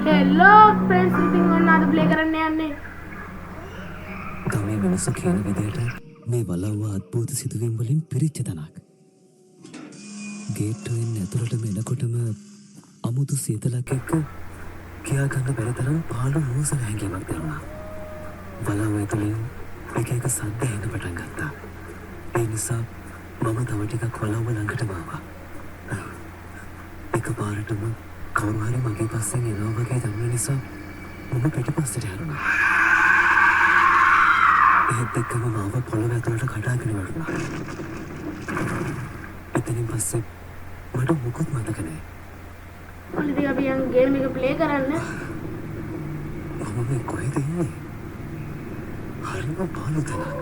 හෙල්ලෝ friends ඉතින් ඔන්න අද ප්ලේ කරන්න යන්නේ. ගමේ මිනිස්සු කියන විදිහට මේ වලව්ව අද්භූත සිදුවීම් වලින් පිරිච්ච තැනක්. ගේට්ටුවෙන් ඇතුළට එනකොටම අමුතු සීතලක් එක්ක කියා ගන්න බැරි තරම් පාළු මූසල හැඟීමක් දැනුණා. වලව්ව ඇතුළෙන් එක එක සද්ද එන්න පටන් ගත්තා. ඒ නිසා මම තව ටිකක් වලව්ව ළඟටම ආවා. එකපාරටම කවුරු හරි මගේ පස්සෙන් එනවා වගේ දැනුන නිසා මම පිටිපස්සට හැරුණා. ඒත් එක්කම මාව පොළොව ඇතුළට කඩාගෙන වැටුණා. එතනින් පස්සේ මට මොකුත් මතක නෑ. ඔන්න ඉතින් අපි යන් ගේම් එක ප්ලේ කරන්න. මම මේ කොහෙද ඉන්නේ? හරිම පාළු තැනක්.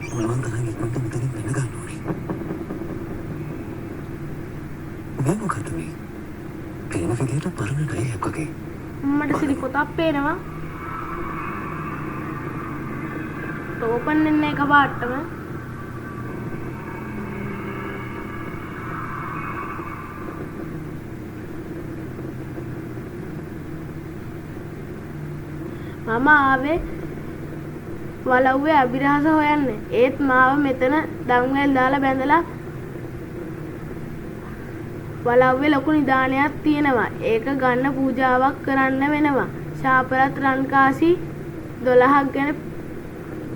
පුළුවන් තරම් ඉක්මනට මෙතනින් වෙන්න ගන්න ඕනේ. මේ මොකද මේ? පේන විදිහට පරණ ඩයයක් වගේ. මට සිරි පොතක් පේනවා. ඕපන් වෙන්නේ එක පාටම. මම ආවේ වලව්වේ අභිරහස හොයන්න. ඒත් මාව මෙතන දන්වැල් දාලා බැඳලා වලව්වේ ලොකු නිදානයක් තියෙනවා. ඒක ගන්න පූජාවක් කරන්න වෙනවා. ශාපරත් රන්කාසි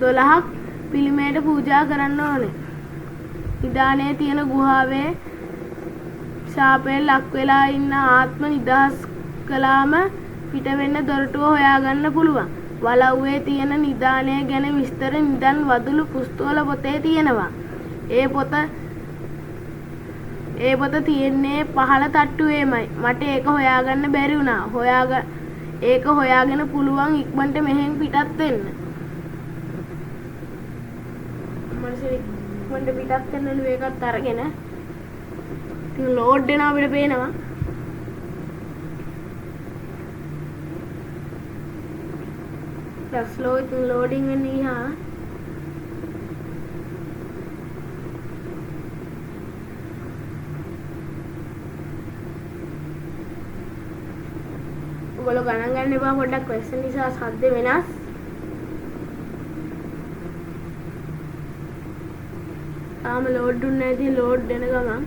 12ක් පිළිමයට පූජා කරන්න ඕනේ. නිදානේ තියෙන ගුහාවේ ශාපයෙන් ලක් වෙලා ඉන්න ආත්ම නිදහස් කළාම පිට වෙන්න දොරටුව හොයාගන්න පුළුවන්. වලව්වේ තියෙන නිදානය ගැන විස්තර නිදන් වදුළු පුස්තෝල පොතේ තියෙනවා. ඒ පොත තියෙන්නේ පහළ තට්ටුවේමයි. මට ඒක හොයාගන්න බැරි වුණා. ඒක හොයාගෙන පුළුවන් ඉක්මනට මෙහෙන් පිටත් වෙන්න. ඉක්මනට පිටත් වෙන්න ඒකත් අරගෙන ඉතින් ලෝඩ් වෙනවා අපිට පේනවා. ස්ලෝ ඉතින් ලෝඩින් වෙන්න ගියා. ඔයගොල්ලෝ ගණන් ගන්න එපා පොඩ්ඩක් වෙස්ස නිසා ශබ්ද වෙනස්. තාම ලෝඩ් දුන්නේ නැති ලෝඩ් වෙන ගමන්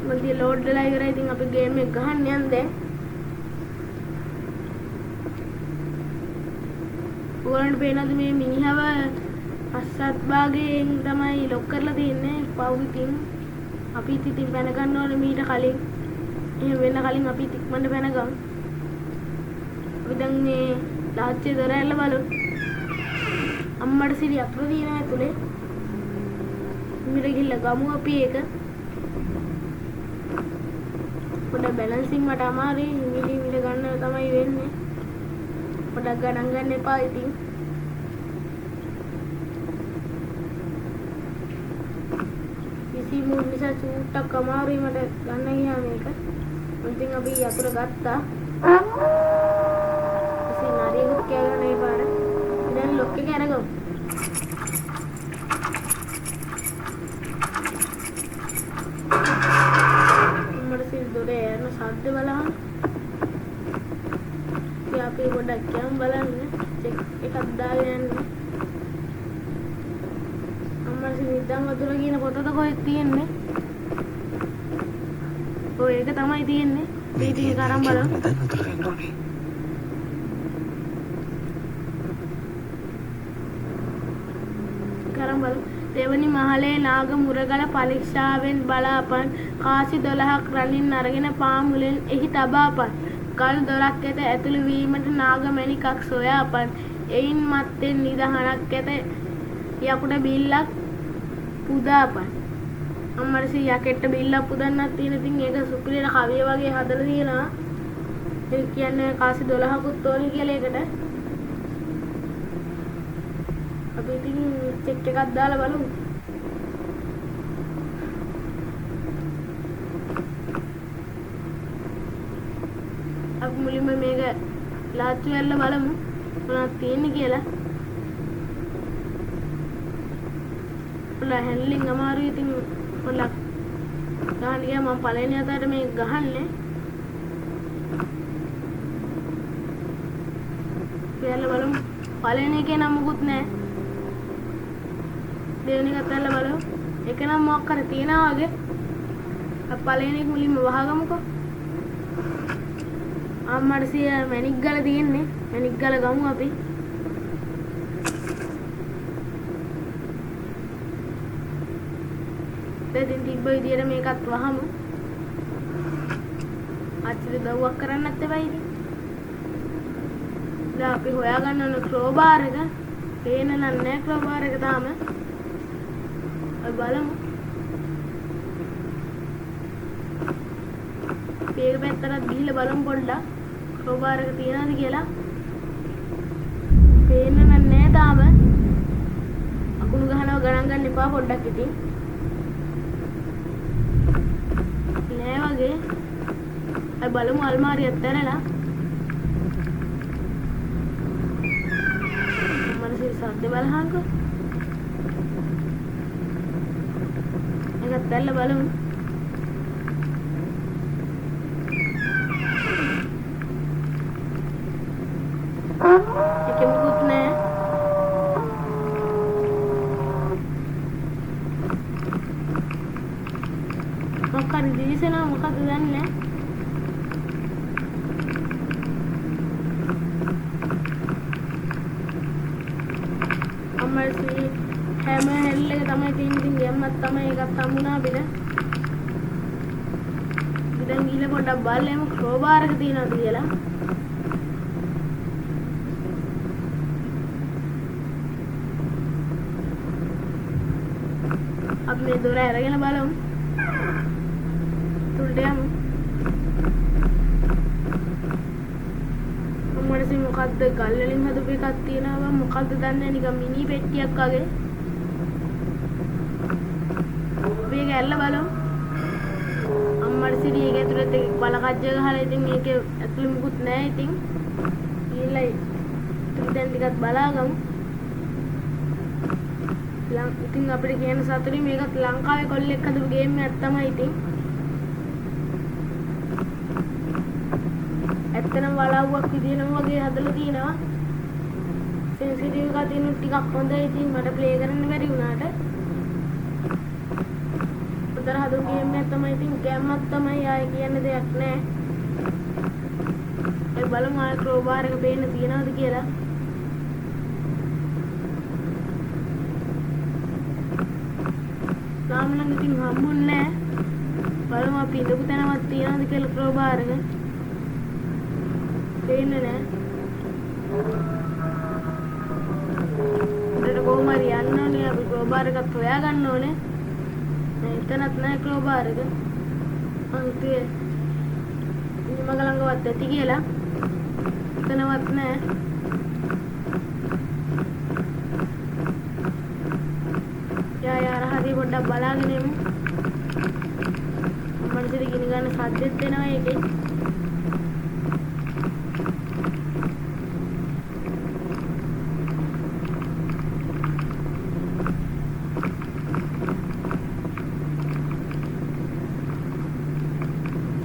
මල්ටි ලෝඩ් වෙලා ඉවරයි. ඉතින් අපි ගේම් එක ගහන්න යන්න දැන්. ඔයගොල්ලන්ට පේනවද මේ මිනිහව පස්සත් භාගයෙන් තමයි ලොක් කරලා තියෙන්නේ. පවුකින් අපි ඉතින් පැන ගන්න ඕනේ මීට කලින්. එහෙම වෙන්න කලින් අපි ඉක්මනට පැන ගමු. අපි දැන් මේ ලාච්චේ දොර ඇරලා බලමු. අම්මට සිරි අතුරු දිනන ඇතුලේ. මිර ගිහලා ගමු අපි ඒක. පොඩ බැලන්සින් මට අමාරුයි. මිල ගන්න තමයි වෙන්නේ. පොඩක් ගණන් ගන්න එපා ඉතින්. මූල් නිසා චූට්ටක් අමාරුයි මට ගන්න ගියා මේක. ඉතින් අපි යතුරු ගත්තා. ඉතින් නරියෙකුත් කෑගන්න ඒ පාර. දැන් ලොක් එක අරගමු. මට සිල් දොරේ යන ශබ්ද බලන්න. ඉතින් අපි පොඩ්ඩක් යම් බලන්න. චෙක් එකක් දාගෙන යන්න. නිදන් වතුර කියන පොතට කොහෙද තියෙන්නේ? ඔය ඒක තමයි තියෙන්නේ. මේ ටික අරන් බලමු. නිදන් වතුර වෙන්න ඕනේ. කරන් බලමු. දෙවනි මහලේ නාග මුරගල පරීක්ෂාවෙන් බලාපන්. කාසි 12ක් රනින් අරගෙන පාමුලෙන් එහි තබාපන්. ගල් දොරක් ඇත ඇතුළු වීමට නාග මණිකක් සොයාපන්. එයින් මත්තෙන් නිදහනක් ඇත යකුඩ බිල්ලක් පුදාපන්. අම්මට සී යකෙට්ට බිල්ලක් පුදන්නත් තියෙන. ඉතින් ඒක සුපිරියට කවිය වගේ හදලා තියෙනවා. ඒ කියන්නේ කාසි 12කුත් ඕනේ කියලා ඒකට. අපි ඉතින් චෙක් එකක් දාලා බලමු. අපි මුලින්ම මේක ලාච්චු ඇල්ල බලමු මොනවද තියෙන්නේ කියලා. පොඩ්ඩක් හැන්ඩලින් අමාරුයි. ඉතින් පොඩ්ඩක් ගහන්න ගියා මම පළවෙනි අතට මේක ගහන්නේ. කියලා බලමු. පළවෙනි එකේ නම් මුකුත් නැහැ. දෙවෙනි එකත් ඇල්ල බලමු. එක නම් මොකක් හරි තියනවා වගේ. අපි පළවෙනි එක මුලින්ම වහගමුකෝ. අම්මට සිය මැණික් ගල තියෙන්නේ. මැණික් ගල ගමු අපි. දෙතින් තිබ්බ විදියට මේකත් වහමු. අච්චර දව්වක් කරන්නත් එපා ඉතින්. දැන් අපි හොයාගන්න ඕන ක්‍රෝබාර් එක. පේන්න නැහැ ක්‍රෝබාර් එක තාම. අපි බලමු. මේක පැත්තට ගිහිල්ලා බලමු පොඩ්ඩක්. ක්‍රෝබාර් එක තියනවද කියලා. පේන්න නැහැ තාම. අකුණු ගහනවා ගණන් ගන්න එපා පොඩ්ඩක් ඉතින්. නෑ වගේ. අපි බලමු අල්මාරියත් ඇරලා. මනසේ සද්ද බලහංකෝ. ඒකත් ඇරලා බලමු. එකෙකුත් නෑ. මොකක්ද දිවිසෙනවා මොකක්ද දන්නේ නෑ. අම්මයි හැම හැල්ලක තමයි තින්දින් ගැම්මක් තමයි එකක් හම්බුණා අපිට. ඉතින් ගිහලා පොඩ්ඩක් බලමු ක්‍රෝබාර් එක තියනවද කියලා. අපි මේ දොර අරගෙන බලමු. තුල්ට යමු. මොකද මොකද්ද ගල් වලින් හදපු එකක් තියෙනවා මොකද්ද දන්නේ නිකන් මිනි පෙට්ටියක් වගේ. අපි ඒක ඇල්ල බලමු. අම්මට සිරි ඒක ඇතුළත බල කජ්ජ ගහලා ඉතින් මේක ඇතුළේ මුකුත් නැහැ ඉතින්. ඊළයි ඉතින් ටිකක් බලාගමු. ඉතින් අපිට කියන සතුටින් මේකත් ලංකාවේ කොල්ලෙක් හදපු ගේම් එකක් තමයි ඉතින්. ඇත්තටම වලව්වක් විදිනවා වගේ හදලා තිනවා. සෙන්සිටිව් එකක් තියෙන ටිකක් හොඳයි ඉතින් මට ප්ලේ කරන්න බැරි වුණාට. උතර හදපු ගේම් එකක් තමයි ඉතින් ගෑම්මක් තමයි ආයේ කියන්න දෙයක් නැහැ. ඒ බලමු ආයේ ක්‍රෝබාර් එක පේන්න තියනවද කියලා. තාමනම් ඉතින් හම්බුන්නේ නැහැ. බලමු අපි ඉඳපු තැනවත් තියනවද කියලා ක්‍රෝබාර් එක. පේන්නේ නැහැ. උඩට කොහොම හරි යන්න ඕනේ අපි ක්‍රෝබාර් එකත් හොයාගන්න ඕනේ. එතනත් නැහැ ක්‍රෝබාර් එක. මං හිතුවේ මග ළඟවත් ඇති කියලා. එතනවත් නැහැ. යාර හරි පොඩ්ඩක් බලාගෙන ඉමු. මනසට ගිනි ගන්න සද්දෙත් එනවා ඒකේ.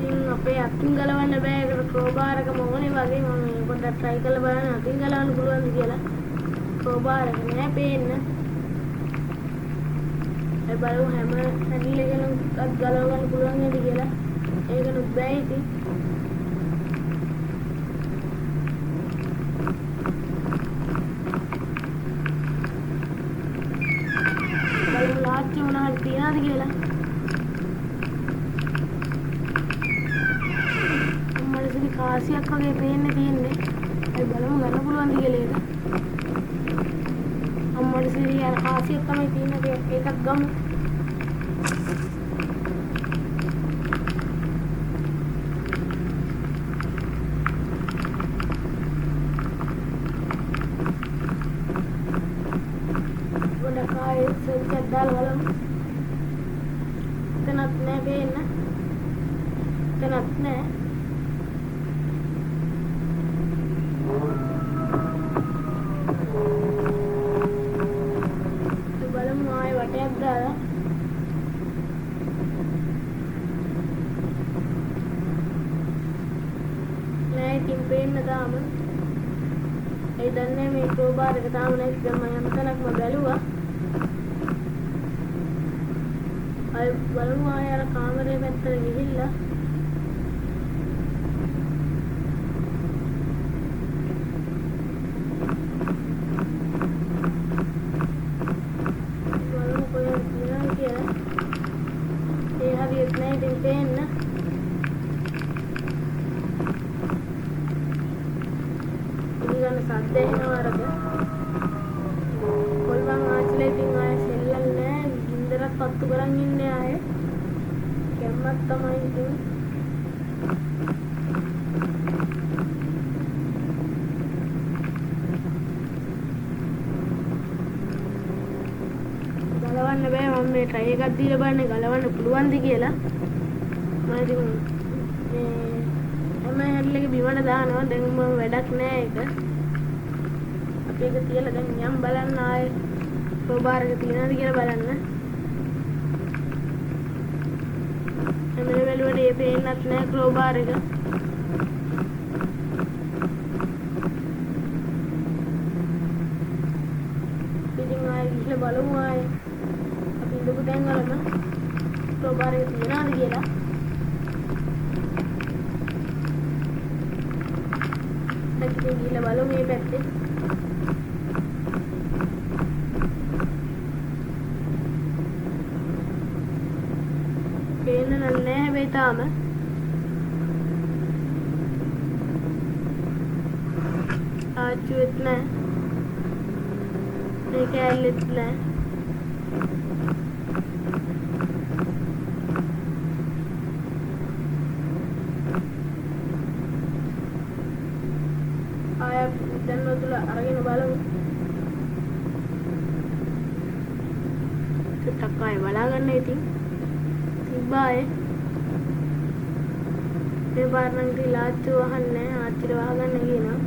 ඉතින් අපේ අතින් ගලවන්න බෑ ඒකට ක්‍රෝබාර් එක මොනේ වගේ මම පොඩ්ඩක් try කරලා බලන්න අතින් ගලවන්න පුළුවන්ද කියලා. ක්‍රෝබාර් එක නෑ පේන්න. ඒ බලමු හැම හැන්ඩල් එකෙන් ගලව ගන්න පුළුවන් නේද කියලා. ඒකනුත් බෑ ඉතින්. බලමු ලාච්චි මොනවද තියනවද කියලා. මනසෙදි කාසියක් වගේ පේන්නේ තියෙන්නේ. ඒ බලමු ගන්න පුළුවන්ද කියලා ඒක. අම්මට සිරි යන කාසියක් තමයි තියෙන්නේ ඒකක් ගමු. ගොඩක් ආයේ සෙල්චක් දාලා බලමු. එතනත් නෑ පේන්න. එතනත් නෑ. බලමු ආයේ වටයක් දාලා ඒ දන්නේ මේ ක්‍රෝබාර් එක තාම නැති. දැන් මම යම්තනක්ම බැලුවා. අය බලමු ආයෙ අර කාමරේ පැත්තට ගිහිල්ලා බලමු කොහෙද තියනවද කියලා. ඒ හරියට නෑ ඉතින් පේන්න. ඉතින් සද්ද එනවා අරක. කොල්වන් ආච්චිලා ඉතින් ආයෙ සෙල්ලන්නේ නෑ. ගින්දරක් පත්තු කරන් ඉන්නේ ආයෙ. කැම්මක් තමයි ඉතින්. ගලවන්න බෑ. මම මේ try එකක් දීලා බලන්නේ ගලවන්න පුළුවන්ද කියලා. මම ඉතින් මේ හැන්ඩල් එක බිමට දානවා. දැන් මම වැඩක් නෑ ඒක. අපි ඒක තියලා දැන් යම් බලන්න ආයේ ක්‍රෝබාර් එක තියනවාද කියලා බලන්න. එමෙල බැලුවට ඒ පේන්නත් නෑ ක්‍රෝබාර් එක. ඉතින් ආයේ ගිහලා බලමු ආයේ අපි ඉඳපු තැන් වලම ක්‍රෝබාර් එක තියනවාද කියලා. දැන් ගිහලා බලමු මේ පැත්තේ. පේන්න නෑ හැබැයි තාම. ආච්චුවෙත් නෑ. මේ කෑල්ලෙත් නෑ. ආය දැන් ඔතල අරගෙන බලමු. ටිකක් ආයෙ බලාගන්න ඉතින්. තිබ්බායේ මේ පාර නම් ඉතින් ආච්චි වහන්නේ ආච්චිට වහගන්න කියනවා.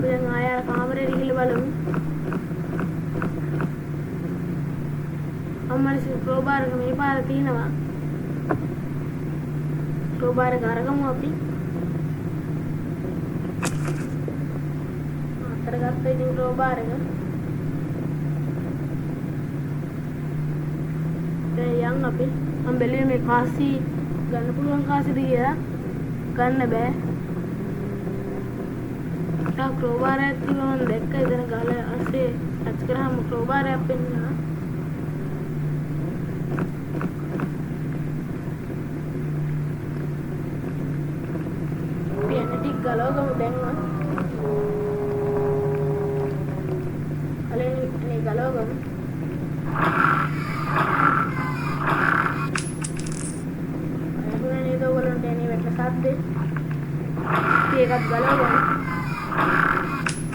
දැන් ආයෙ අර කාමරේට ගිහලා බලමු. අම්මලි ක්‍රෝබාර් එක මේ පාර තියෙනවා. ක්‍රෝබාර් එක අරගමු අපි. අතර ගත්තා ඉතින් ක්‍රෝබාර් එක. යන් අපි මම බැලුවේ මේ කාසි ගන්න පුළුවන් කාසිද කියලා. ගන්න බෑ. තා ක්‍රෝබාරයක් තිබ්බම මම දැක්ක එතන ගල අස්සේ ටච් කරාම ක්‍රෝබාරයක් පෙන්වනවා. අපි යන්නේ ටික ගලවගමු දැන්වත්. අලෙන් මේ ගලවගමු. ඒකත් ගලවගමු.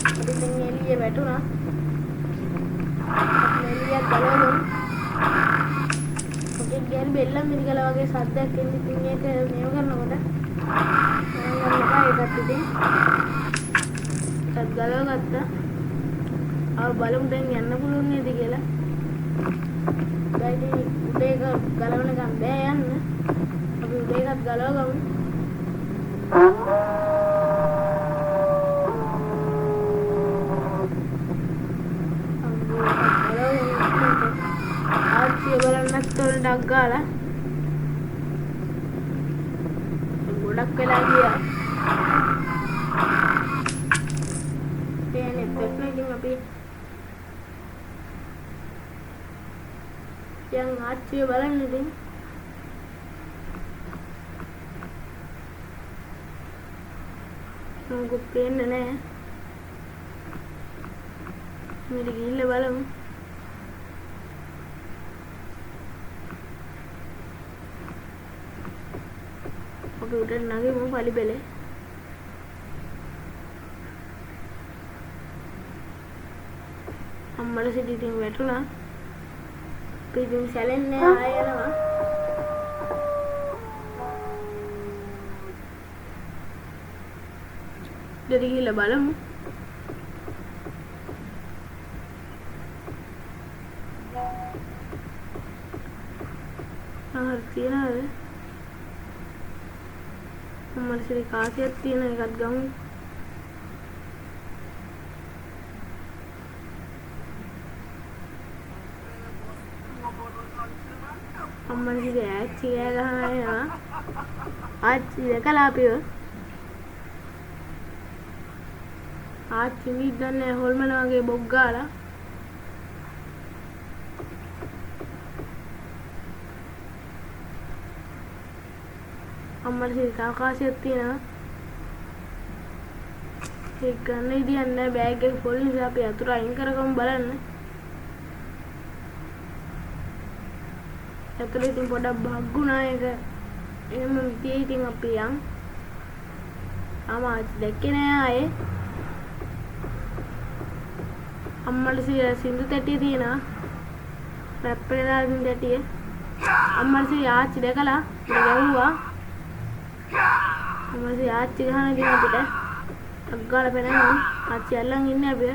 අපි දැන් එළියේ වැටුණා. එළියක් ගලවගමු. ඔකේ ගෑල් බෙල්ලම් මිරිකලා වගේ සද්දයක් එන්නේ. ඉතින් ඒක මේව කරනකොට මම ඒකත් ඉතින් ඒකත් ගලවගත්තා. ආව බලමු දැන් යන්න පුළුවන් නේද කියලා. දැන් උඩේ ගලවනකම් බෑ යන්න. අපි උඩේ එකත් ගලවගමු. ආච්චි බලන්නත් තොරණක් ගාලා ගොඩක් වෙලා ගියා. පේන්නේ දෙන්න ඉතින් අපි යන් ආච්චි බලන්න ඉතින් මොකද පේන්නේ නැහැ. මෙතන ගිහිල්ලා බලමු. අපි උඩට නැගෙමු පලි බෙලේ. අම්මල සිටි ඉතින් වැටුණා. අපි ඉතින් සැලෙන්නේ ආයෙ යනවා. දෙවි ගිහලා බලමු. තියනවාද? අම්මට අම්මලසිරි කාසියක් තියෙන එකත් ගමු. අම්මලසිරි ආච්චි ගෑ ගහනවා එනවා. ආච්චි දැකලා අපිව. ආච්චි මිද්දන්නේ හොල්මන වගේ බොග් ගාලා. අම්මලසිරි කාසියක් තියෙනවා. ඒක ගන්න ඉදියන්නේ නැහැ බෑග් එක ෆුල් නිසා අපි අතුර අයින් කරගමු බලන්න. ඇතුලේ ඉතින් පොඩක් බග්ගුණා ඒක. එහෙම විදියේ ඉතින් අපි යන්. ආච්චි දැක්කේ නෑ ආයේ. අම්මලසිරි සින්දු තැටිය තියෙනවා. රැප්පෙලා සින්දු තැටිය. අම්මලසිරි ආච්චි දැකලා ගැහුවා. අම්මලසිරි ආච්චි ගහන ඉතින් අපිට අග්ගාල පෙනනවා. ආච්චි අල්ලන් ඉන්නේ අපි.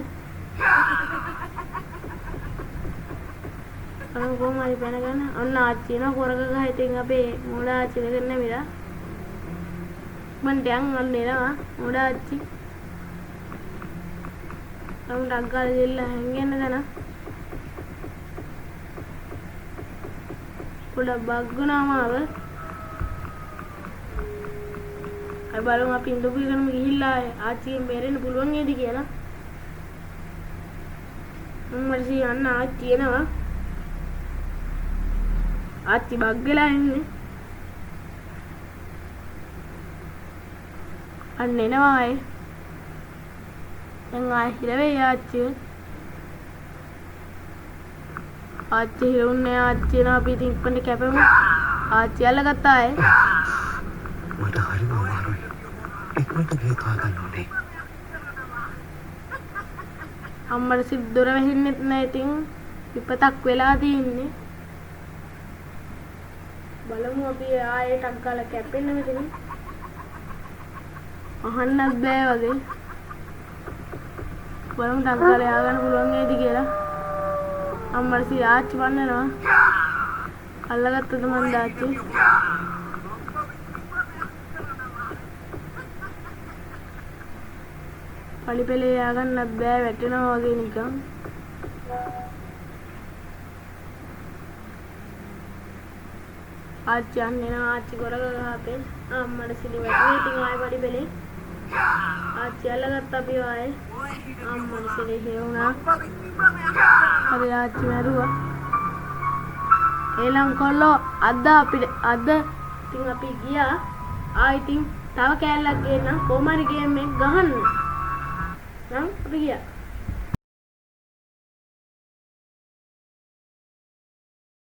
අර කොහොමයි පැනගන්න. ඔන්න ආච්චි එනවා කොරක ගහ. ඉතින් අපේ මොඩ ආච්චි දෙකක් නැමිලා. මන් දැන් අන්න එනවා මොඩ ආච්චි. අමුඩ අග්ගාල දෙල්ලා හැංගෙන්න දන. පොඩක් බග්ගුණාම ආව. අය බලමු අපි ඉඳපු එකම ගිහිල්ලා ආච්චිගෙන් බේරෙන්න පුළුවන් නේද කියලා. අම්මලසිරි අන්න ආච්චි එනවා. ආච්චි බග්ගලා ඉන්නේ. අන්න එනවා ආයේ. දැන් ආයේ හිර වෙයි ආච්චි. ආච්චි හිරුන්නේ ආච්චි එනවා අපි ඉතින් ඉක්මනට කැපෙමු. ආච්චි අල්ලගත්තා ආයේ. මට හරිම අමාරුයි. ඉක්මනට ගේත් හොයාගන්න ඕනේ. අම්මලසිරි දොර වැහින්නෙත් නැහැ ඉතින් විපතක් වෙලා තියෙන්නේ. බලමු අපි ආයේ ටක් ගාලා කැපෙන්න මෙතන. අහන්නත් බෑ වගේ. බලමු ටක් ගාලා ය아가න්න පුළුවන් නේද කියලා. අම්මලසිරි ආච්චි වන්නනවා. අල්ලගත්තද මන්ද ආච්චි? පලිපෙලේ ය아가න්නත් බෑ වැටෙනවා වගේ නිකන්. ආච්චි යන්නේ ආච්චි ගොරක ගහපේ. අම්මලසිරි වැටුනේ ඉතින් ආයෙ පලිපෙලේ. ආච්චි අල්ලගත්ත අපි ආයේ. අම්මලසිරි හේවුණා. හරි ආච්චි මැරුවා. එලම් කොල්ලෝ අද ඉතින් අපි ගියා. ඉතින් තව කෑල්ලක් ගේන්න කොහමරි ගේම් එක ගහන්න. නම් අපි ගියා.